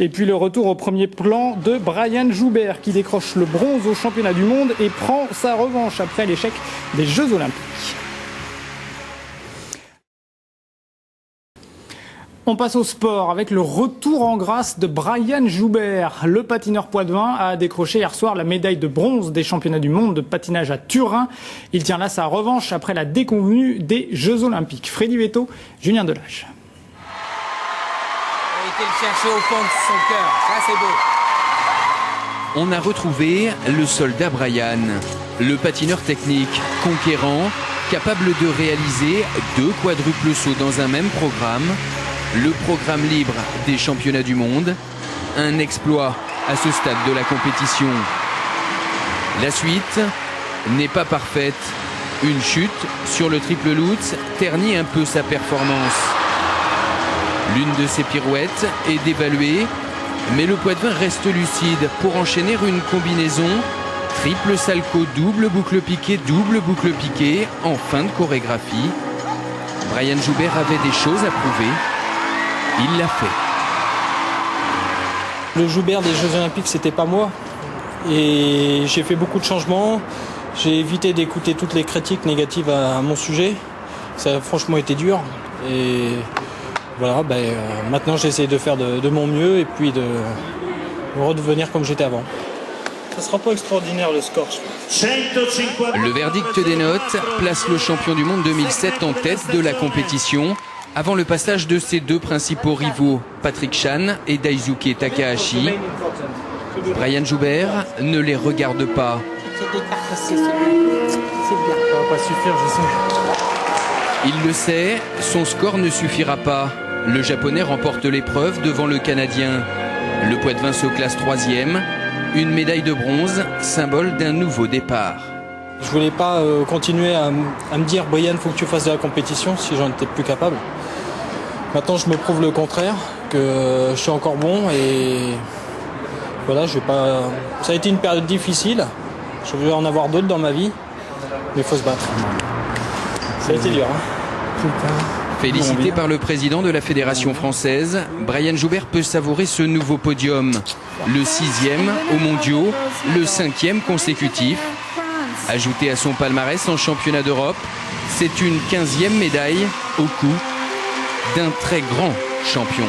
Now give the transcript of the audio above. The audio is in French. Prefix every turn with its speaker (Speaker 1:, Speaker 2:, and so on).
Speaker 1: Et puis le retour au premier plan de Brian Joubert qui décroche le bronze au championnat du monde et prend sa revanche après l'échec des Jeux Olympiques. On passe au sport avec le retour en grâce de Brian Joubert. Le patineur poitevin a décroché hier soir la médaille de bronze des championnats du monde de patinage à Turin. Il tient là sa revanche après la déconvenue des Jeux Olympiques. Freddy Vetto, Julien Delage.
Speaker 2: Le chercher au fond de son cœur, ça c'est beau.
Speaker 3: On a retrouvé le soldat Brian, le patineur technique, conquérant, capable de réaliser 2 quadruples sauts dans un même programme, le programme libre des championnats du monde, un exploit à ce stade de la compétition. La suite n'est pas parfaite, une chute sur le triple lutz ternit un peu sa performance. L'une de ses pirouettes est dévaluée, mais le poitevin reste lucide pour enchaîner une combinaison triple salto, double boucle piqué en fin de chorégraphie. Brian Joubert avait des choses à prouver, il l'a fait.
Speaker 4: Le Joubert des Jeux Olympiques, c'était pas moi. Et j'ai fait beaucoup de changements. J'ai évité d'écouter toutes les critiques négatives à mon sujet. Ça a franchement été dur. Et voilà, maintenant j'essaie de faire de mon mieux et puis de redevenir comme j'étais avant. Ça sera pas extraordinaire le score, je pense.
Speaker 3: Le verdict des notes place le champion du monde 2007 en tête de la compétition, avant le passage de ses 2 principaux rivaux, Patrick Chan et Daisuke Takahashi. Brian Joubert ne les regarde pas.
Speaker 4: Ça va pas suffire, je sais.
Speaker 3: Il le sait, son score ne suffira pas. Le Japonais remporte l'épreuve devant le Canadien. Le poitevin se classe 3e. Une médaille de bronze, symbole d'un nouveau départ.
Speaker 4: Je voulais pas continuer à me dire Brian, faut que tu fasses de la compétition si j'en étais plus capable. Maintenant, je me prouve le contraire, que je suis encore bon et voilà, je vais pas. Ça a été une période difficile. Je vais en avoir d'autres dans ma vie, mais il faut se battre. Ça a été dur.
Speaker 3: Félicité par le président de la Fédération française, Brian Joubert peut savourer ce nouveau podium. Le 6e aux mondiaux, le 5e consécutif. Ajouté à son palmarès en championnat d'Europe, c'est une 15e médaille au cou d'un très grand champion.